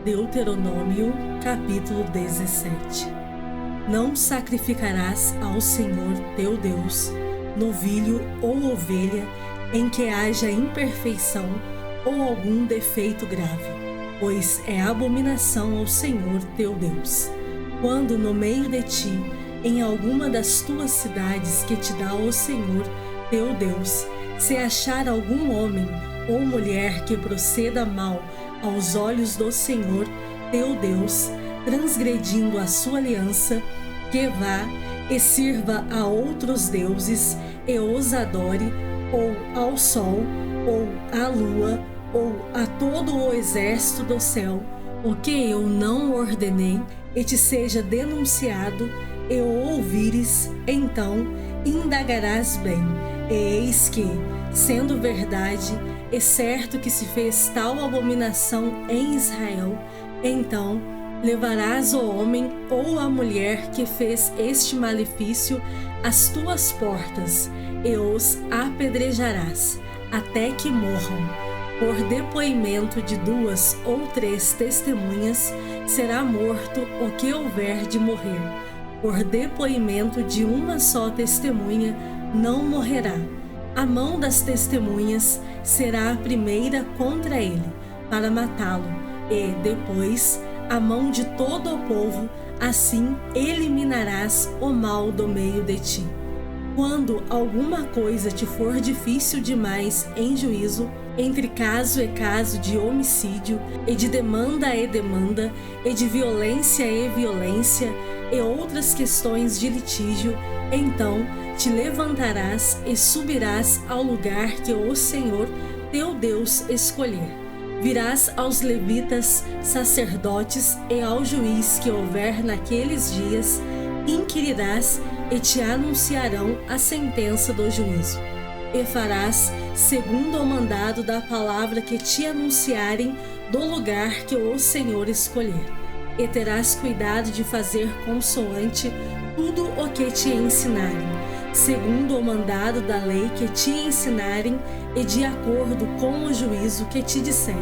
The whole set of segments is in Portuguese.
Deuteronômio, capítulo 17. Não sacrificarás ao Senhor teu Deus novilho ou ovelha em que haja imperfeição ou algum defeito grave, pois é abominação ao Senhor teu Deus. Quando no meio de ti, em alguma das tuas cidades que te dá o Senhor teu Deus, se achar algum homem ou mulher que proceda mal aos olhos do Senhor teu Deus, transgredindo a sua aliança, que vá e sirva a outros deuses e os adore, ou ao sol, ou à lua, ou a todo o exército do céu, o que eu não ordenei, e te seja denunciado, e o ouvires, então indagarás bem, e eis que, sendo verdade, é certo que se fez tal abominação em Israel, então levarás o homem ou a mulher que fez este malefício às tuas portas, e os apedrejarás, até que morram. Por depoimento de 2 ou 3 testemunhas, será morto o que houver de morrer. Por depoimento de uma só testemunha, não morrerá. A mão das testemunhas será a primeira contra ele, para matá-lo, e, depois, a mão de todo o povo, assim eliminarás o mal do meio de ti. Quando alguma coisa te for difícil demais em juízo, entre caso e caso de homicídio, e de demanda e demanda, e de violência e violência, e outras questões de litígio, então te levantarás e subirás ao lugar que o Senhor teu Deus escolher. Virás aos levitas, sacerdotes e ao juiz que houver naqueles dias, inquirirás e te anunciarão a sentença do juízo. E farás segundo o mandado da palavra que te anunciarem do lugar que o Senhor escolher. E terás cuidado de fazer consoante tudo o que te ensinarem, segundo o mandado da lei que te ensinarem e de acordo com o juízo que te disserem.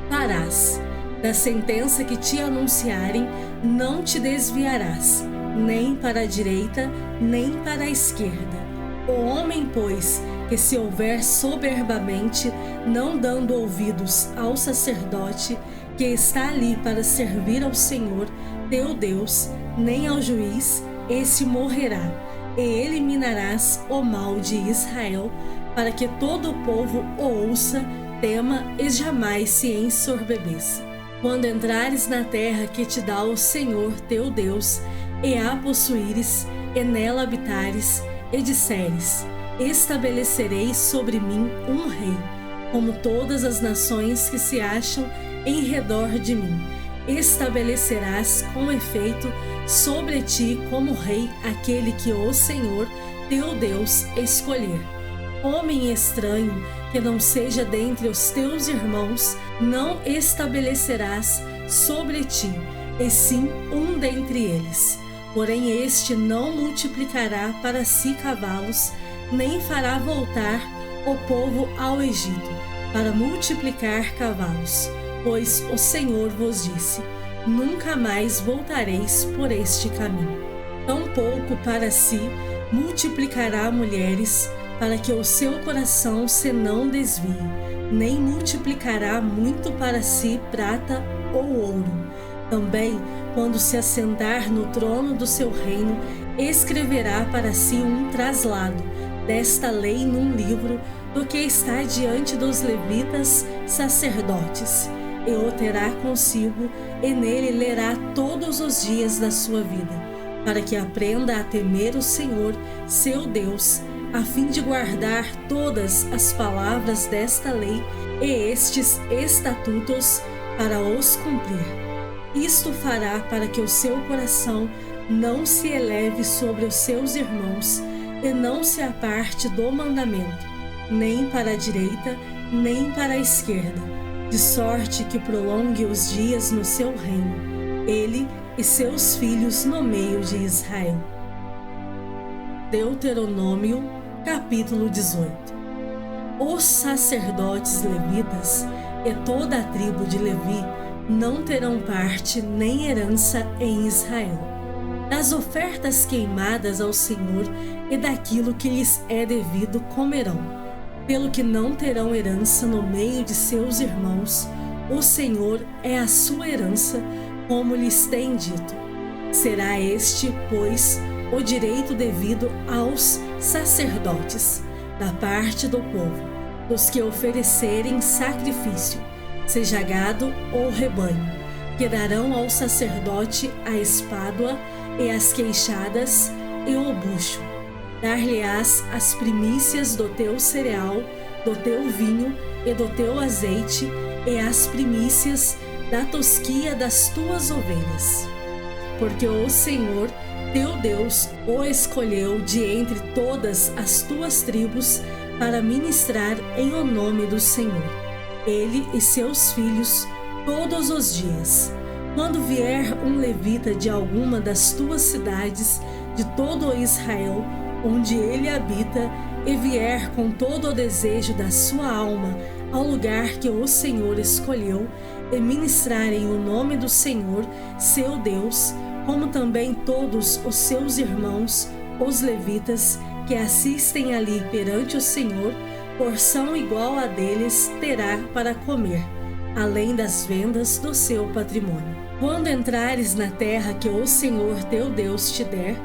Farás. Da sentença que te anunciarem, não te desviarás, nem para a direita, nem para a esquerda. O homem, pois, que se houver soberbamente, não dando ouvidos ao sacerdote, que está ali para servir ao Senhor teu Deus, nem ao juiz, esse morrerá, e eliminarás o mal de Israel, para que todo o povo o ouça, tema e jamais se ensorbebeça. Quando entrares na terra que te dá o Senhor teu Deus, e a possuíres, e nela habitares, e disseres: estabelecerei sobre mim um rei, como todas as nações que se acham em redor de mim. Estabelecerás com efeito sobre ti como rei aquele que o Senhor teu Deus escolher. Homem estranho que não seja dentre os teus irmãos, não estabelecerás sobre ti, e sim um dentre eles. Porém este não multiplicará para si cavalos, nem fará voltar o povo ao Egito, para multiplicar cavalos, pois o Senhor vos disse: nunca mais voltareis por este caminho. Tampouco para si multiplicará mulheres, para que o seu coração se não desvie, nem multiplicará muito para si prata ou ouro. Também, quando se assentar no trono do seu reino, escreverá para si um traslado desta lei num livro, do que está diante dos levitas sacerdotes, e o terá consigo, e nele lerá todos os dias da sua vida, para que aprenda a temer o Senhor, seu Deus, a fim de guardar todas as palavras desta lei e estes estatutos para os cumprir. Isto fará para que o seu coração não se eleve sobre os seus irmãos, e não se aparte do mandamento, nem para a direita, nem para a esquerda, de sorte que prolongue os dias no seu reino, ele e seus filhos no meio de Israel. Deuteronômio, capítulo 18. Os sacerdotes levitas e toda a tribo de Levi não terão parte nem herança em Israel. Das ofertas queimadas ao Senhor e daquilo que lhes é devido comerão, pelo que não terão herança no meio de seus irmãos. O Senhor é a sua herança, como lhes tem dito. Será este, pois, o direito devido aos sacerdotes, da parte do povo, dos que oferecerem sacrifício, seja gado ou rebanho, que darão ao sacerdote a espádua e as queixadas e o bucho. Dar-lhe-ás as primícias do teu cereal, do teu vinho e do teu azeite, e as primícias da tosquia das tuas ovelhas. Porque o Senhor, teu Deus, o escolheu de entre todas as tuas tribos para ministrar em o nome do Senhor, ele e seus filhos, todos os dias. Quando vier um levita de alguma das tuas cidades, de todo Israel, onde ele habita, e vier com todo o desejo da sua alma ao lugar que o Senhor escolheu, e ministrarem o nome do Senhor, seu Deus, como também todos os seus irmãos, os levitas, que assistem ali perante o Senhor, porção igual a deles terá para comer, além das vendas do seu patrimônio. Quando entrares na terra que o Senhor teu Deus te der,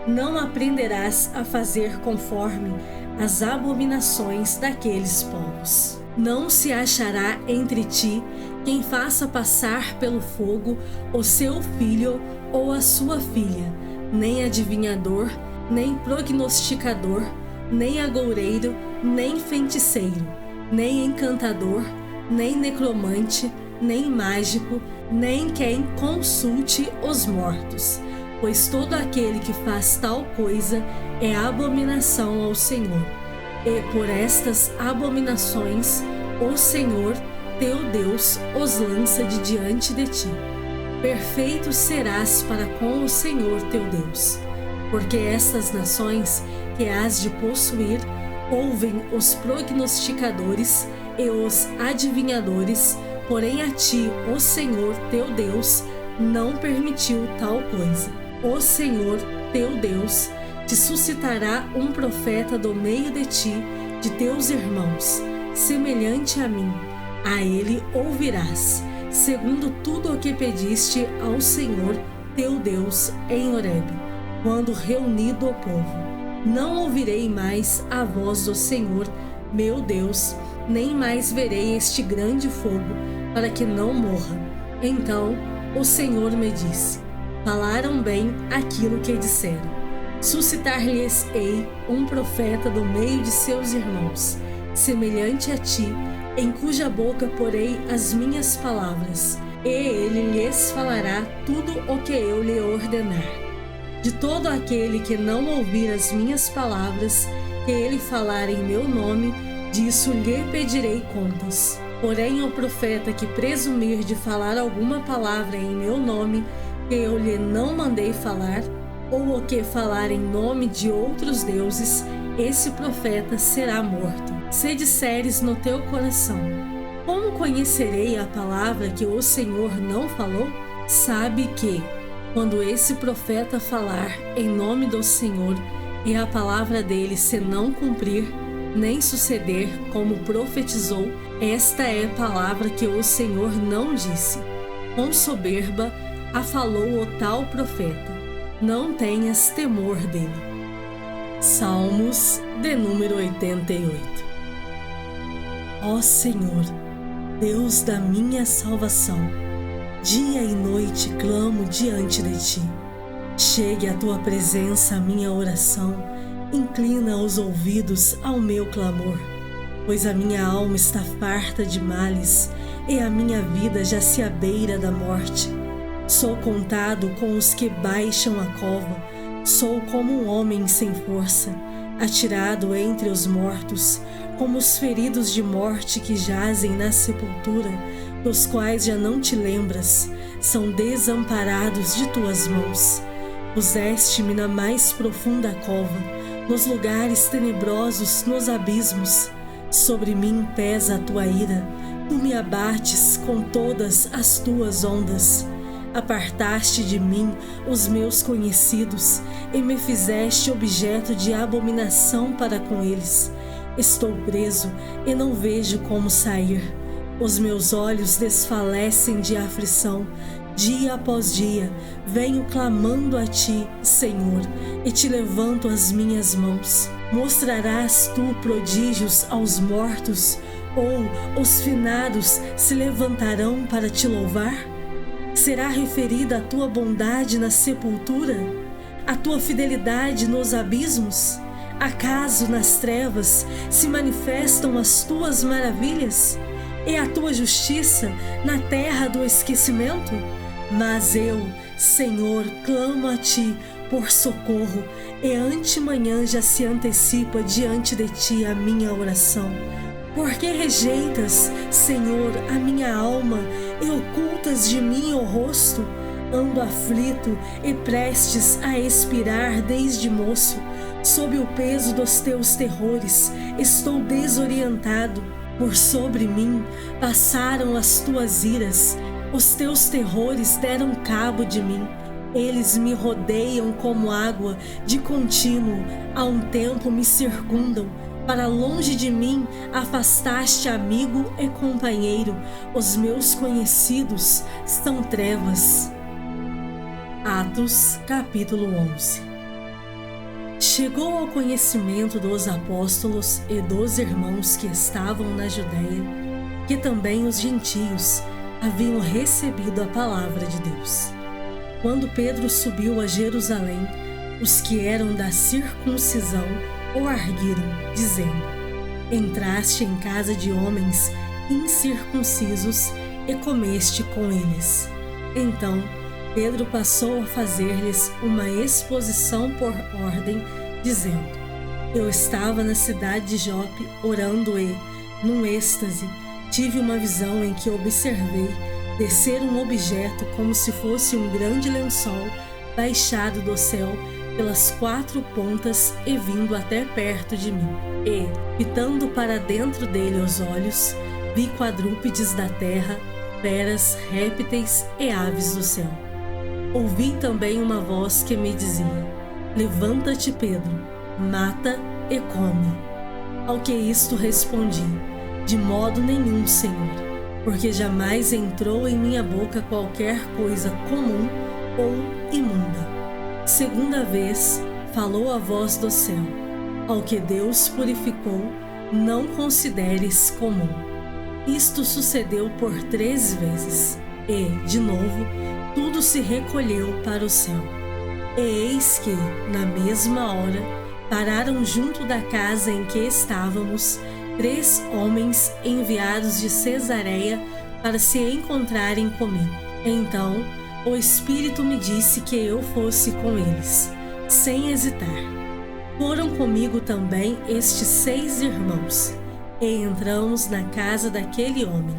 não aprenderás a fazer conforme as abominações daqueles povos. Não se achará entre ti quem faça passar pelo fogo o seu filho ou a sua filha, nem adivinhador, nem prognosticador, nem agoureiro, nem feiticeiro, nem encantador, nem necromante, nem mágico, nem quem consulte os mortos, pois todo aquele que faz tal coisa é abominação ao Senhor. E por estas abominações o Senhor, teu Deus, os lança de diante de ti. Perfeito serás para com o Senhor teu Deus, porque estas nações que hás de possuir ouvem os prognosticadores e os adivinhadores, porém a ti, o Senhor teu Deus, não permitiu tal coisa. O Senhor teu Deus te suscitará um profeta do meio de ti, de teus irmãos, semelhante a mim. A ele ouvirás, segundo tudo o que pediste ao Senhor teu Deus em Horebe, quando reunido o povo. Não ouvirei mais a voz do Senhor, meu Deus, nem mais verei este grande fogo, para que não morra. Então o Senhor me disse: falaram bem aquilo que disseram. Suscitar-lhes-ei um profeta do meio de seus irmãos, semelhante a ti, em cuja boca porei as minhas palavras, e ele lhes falará tudo o que eu lhe ordenar. De todo aquele que não ouvir as minhas palavras, que ele falar em meu nome, disso lhe pedirei contas. Porém, o profeta que presumir de falar alguma palavra em meu nome, que eu lhe não mandei falar, ou o que falar em nome de outros deuses, esse profeta será morto. Se disseres no teu coração: como conhecerei a palavra que o Senhor não falou? Sabe que, quando esse profeta falar em nome do Senhor, e a palavra dele se não cumprir, nem suceder como profetizou, esta é a palavra que o Senhor não disse. Com soberba a falou o tal profeta. Não tenhas temor dele. Salmos de número 88. Ó Senhor, Deus da minha salvação, dia e noite clamo diante de ti. Chegue à tua presença a minha oração, inclina os ouvidos ao meu clamor, pois a minha alma está farta de males e a minha vida já se abeira da morte. Sou contado com os que baixam a cova, sou como um homem sem força, atirado entre os mortos, como os feridos de morte que jazem na sepultura, dos quais já não te lembras, são desamparados de tuas mãos. Puseste-me na mais profunda cova, nos lugares tenebrosos, nos abismos. Sobre mim pesa a tua ira, Tu me abates com todas as tuas ondas. Apartaste de mim os meus conhecidos e me fizeste objeto de abominação para com eles. Estou preso e não vejo como sair. Os meus olhos desfalecem de aflição. Dia após dia, venho clamando a Ti, Senhor, e Te levanto as minhas mãos. Mostrarás Tu prodígios aos mortos, ou os finados se levantarão para Te louvar? Será referida a Tua bondade na sepultura? A Tua fidelidade nos abismos? Acaso nas trevas se manifestam as Tuas maravilhas? E a Tua justiça na terra do esquecimento? Mas eu, Senhor, clamo a Ti por socorro, e antemanhã já se antecipa diante de Ti a minha oração. Por que rejeitas, Senhor, a minha alma e ocultas de mim o rosto? Ando aflito e prestes a expirar desde moço. Sob o peso dos Teus terrores, estou desorientado. Por sobre mim passaram as Tuas iras. Os Teus terrores deram cabo de mim. Eles me rodeiam como água de contínuo. A um tempo me circundam. Para longe de mim afastaste amigo e companheiro. Os meus conhecidos são trevas. Atos, capítulo 11. Chegou ao conhecimento dos apóstolos e dos irmãos que estavam na Judéia, que também os gentios haviam recebido a palavra de Deus. Quando Pedro subiu a Jerusalém, os que eram da circuncisão o arguiram, dizendo: Entraste em casa de homens incircuncisos e comeste com eles. Então Pedro passou a fazer-lhes uma exposição por ordem, dizendo: Eu estava na cidade de Jope orando e, num êxtase, tive uma visão em que observei descer um objeto como se fosse um grande lençol baixado do céu pelas 4 pontas e vindo até perto de mim. E, fitando para dentro dele os olhos, vi quadrúpedes da terra, feras, répteis e aves do céu. Ouvi também uma voz que me dizia: Levanta-te, Pedro, mata e come. Ao que isto respondi: De modo nenhum, Senhor, porque jamais entrou em minha boca qualquer coisa comum ou imunda. Segunda vez falou a voz do céu: Ao que Deus purificou, não consideres comum. Isto sucedeu por 3 vezes, e, de novo, tudo se recolheu para o céu. E eis que, na mesma hora, pararam junto da casa em que estávamos 3 homens enviados de Cesareia para se encontrarem comigo. Então, o Espírito me disse que eu fosse com eles, sem hesitar. Foram comigo também estes 6 irmãos, e entramos na casa daquele homem.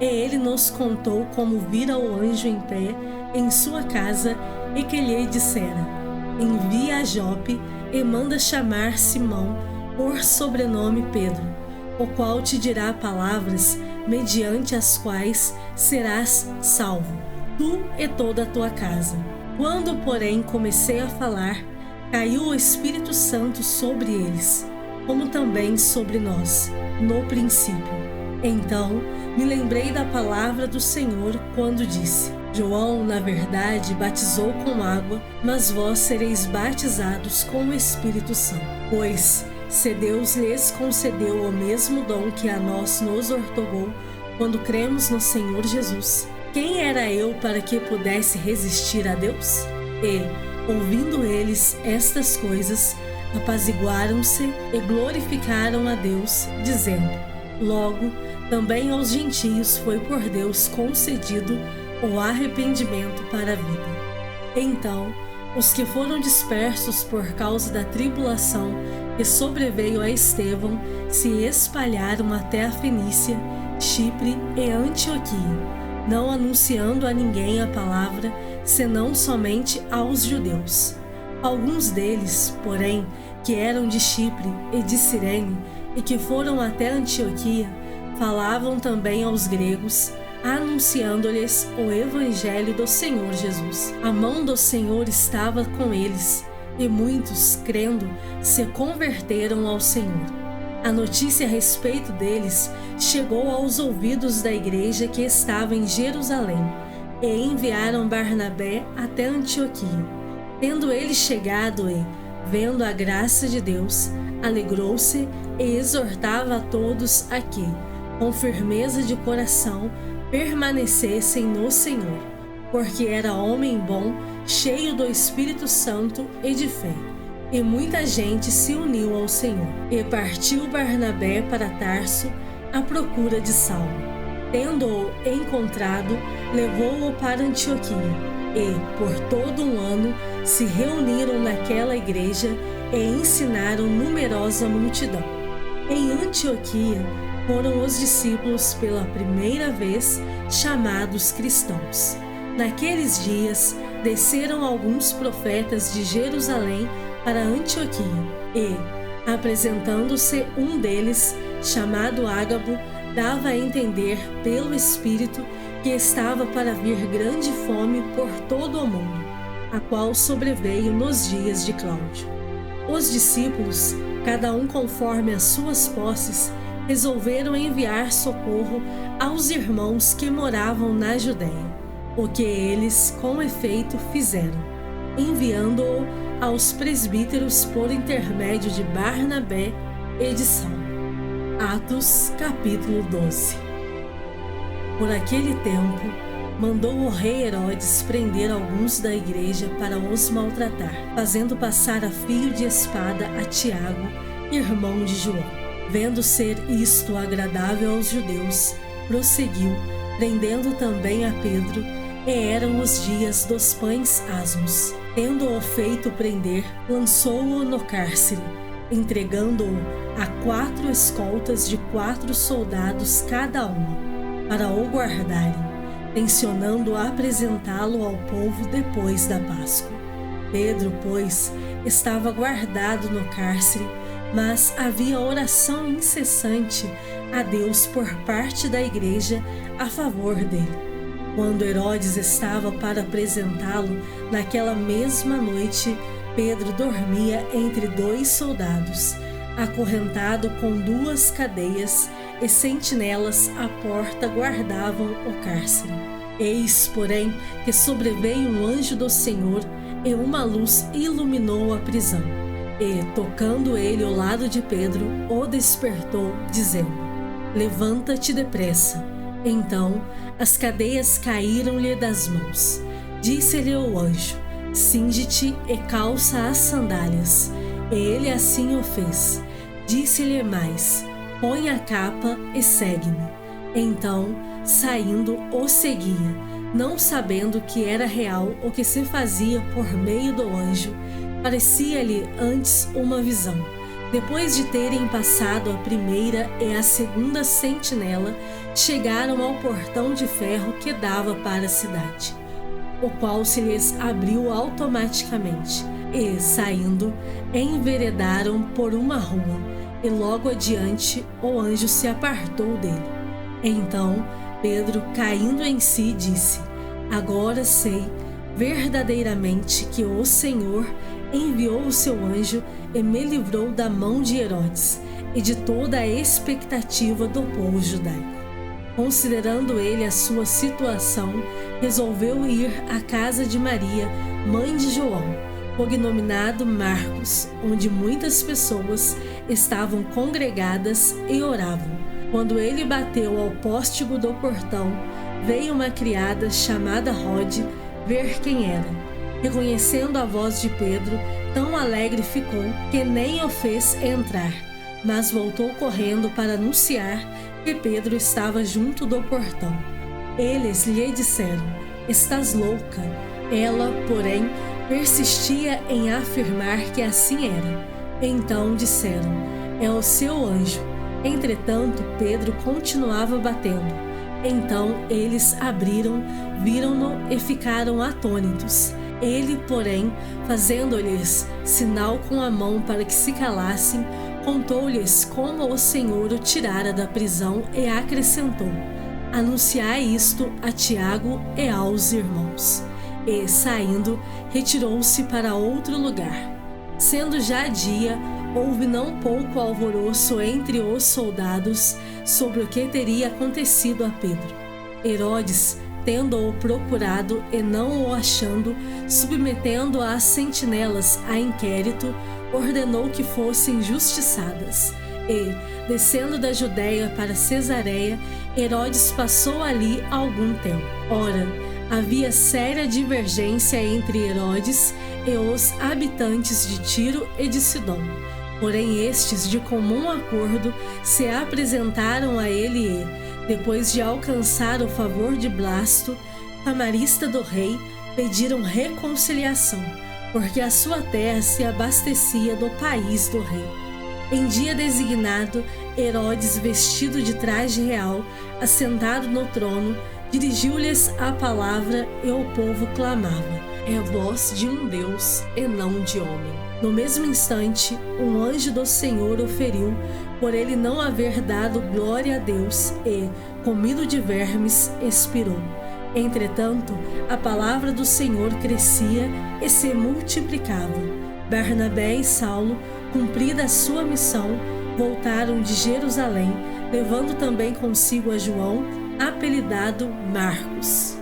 E ele nos contou como vira o anjo em pé em sua casa e que lhe dissera: Envia a Jope e manda chamar Simão, por sobrenome Pedro, o qual te dirá palavras mediante as quais serás salvo, tu e toda a tua casa. Quando, porém, comecei a falar, caiu o Espírito Santo sobre eles, como também sobre nós, no princípio. Então me lembrei da palavra do Senhor quando disse: João, na verdade, batizou com água, mas vós sereis batizados com o Espírito Santo. Pois, se Deus lhes concedeu o mesmo dom que a nós nos outorgou quando cremos no Senhor Jesus, quem era eu para que pudesse resistir a Deus? E, ouvindo eles estas coisas, apaziguaram-se e glorificaram a Deus, dizendo: Logo, também aos gentios foi por Deus concedido o arrependimento para a vida. Então, os que foram dispersos por causa da tribulação que sobreveio a Estevão se espalharam até a Fenícia, Chipre e Antioquia, não anunciando a ninguém a palavra, senão somente aos judeus. Alguns deles, porém, que eram de Chipre e de Cirene, e que foram até Antioquia, falavam também aos gregos, anunciando-lhes o evangelho do Senhor Jesus. A mão do Senhor estava com eles, e muitos, crendo, se converteram ao Senhor. A notícia a respeito deles chegou aos ouvidos da igreja que estava em Jerusalém, e enviaram Barnabé até Antioquia. Tendo ele chegado e, vendo a graça de Deus, alegrou-se e exortava a todos a que, com firmeza de coração, permanecessem no Senhor, porque era homem bom, cheio do Espírito Santo e de fé. E muita gente se uniu ao Senhor. E partiu Barnabé para Tarso à procura de Saulo. Tendo-o encontrado, levou-o para Antioquia. E, por todo um ano, se reuniram naquela igreja e ensinaram numerosa multidão. Em Antioquia foram os discípulos pela primeira vez chamados cristãos. Naqueles dias desceram alguns profetas de Jerusalém para Antioquia e, apresentando-se um deles, chamado Ágabo, dava a entender pelo Espírito que estava para vir grande fome por todo o mundo, a qual sobreveio nos dias de Cláudio. Os discípulos, cada um conforme as suas posses, resolveram enviar socorro aos irmãos que moravam na Judéia, o que eles, com efeito, fizeram, enviando-o aos presbíteros por intermédio de Barnabé e de Saulo. Atos, capítulo 12. Por aquele tempo, mandou o rei Herodes prender alguns da igreja para os maltratar, fazendo passar a fio de espada a Tiago, irmão de João. Vendo ser isto agradável aos judeus, prosseguiu, prendendo também a Pedro, e eram os dias dos pães asmos. Tendo-o feito prender, lançou-o no cárcere, entregando-o a 4 escoltas de 4 soldados cada uma, para o guardarem, tencionando apresentá-lo ao povo depois da Páscoa. Pedro, pois, estava guardado no cárcere, mas havia oração incessante a Deus por parte da igreja a favor dele. Quando Herodes estava para apresentá-lo, naquela mesma noite, Pedro dormia entre 2 soldados, acorrentado com 2 cadeias, e sentinelas à porta guardavam o cárcere. Eis, porém, que sobreveio um anjo do Senhor, e uma luz iluminou a prisão. E, tocando ele ao lado de Pedro, o despertou, dizendo: Levanta-te depressa. Então, as cadeias caíram-lhe das mãos. Disse-lhe o anjo: Cinge-te e calça as sandálias. E ele assim o fez. Disse-lhe mais: Põe a capa e segue-me. Então, saindo, o seguia, não sabendo que era real o que se fazia por meio do anjo. Parecia-lhe antes uma visão. Depois de terem passado a primeira e a segunda sentinela, chegaram ao portão de ferro que dava para a cidade, o qual se lhes abriu automaticamente, e, saindo, enveredaram por uma rua, e logo adiante o anjo se apartou dele. Então Pedro, caindo em si, disse: Agora sei verdadeiramente que o Senhor enviou o seu anjo e me livrou da mão de Herodes e de toda a expectativa do povo judaico. Considerando ele a sua situação, resolveu ir à casa de Maria, mãe de João, cognominado Marcos, onde muitas pessoas estavam congregadas e oravam. Quando ele bateu ao póstigo do portão, veio uma criada chamada Rode ver quem era. Reconhecendo a voz de Pedro, tão alegre ficou que nem o fez entrar, mas voltou correndo para anunciar que Pedro estava junto do portão. Eles lhe disseram: Estás louca? Ela, porém, persistia em afirmar que assim era. Então disseram: É o seu anjo. Entretanto, Pedro continuava batendo. Então eles abriram, viram-no e ficaram atônitos. Ele, porém, fazendo-lhes sinal com a mão para que se calassem, Contou-lhes como o Senhor o tirara da prisão e acrescentou: anunciai isto a Tiago e aos irmãos. E, saindo, retirou-se para outro lugar. Sendo já dia, houve não pouco alvoroço entre os soldados sobre o que teria acontecido a Pedro. Herodes, tendo-o procurado e não o achando, submetendo as sentinelas a inquérito, ordenou que fossem justiçadas. E, descendo da Judéia para Cesareia, Herodes passou ali algum tempo. Ora, havia séria divergência entre Herodes e os habitantes de Tiro e de Sidom. Porém, estes, de comum acordo, se apresentaram a ele e, depois de alcançar o favor de Blasto, camarista do rei, pediram reconciliação, porque a sua terra se abastecia do país do rei. Em dia designado, Herodes, vestido de traje real, assentado no trono, dirigiu-lhes a palavra e o povo clamava: é a voz de um Deus e não de homem. No mesmo instante, um anjo do Senhor o feriu, por ele não haver dado glória a Deus, e, comido de vermes, expirou. Entretanto, a palavra do Senhor crescia e se multiplicava. Barnabé e Saulo, cumprida a sua missão, voltaram de Jerusalém, levando também consigo a João, apelidado Marcos.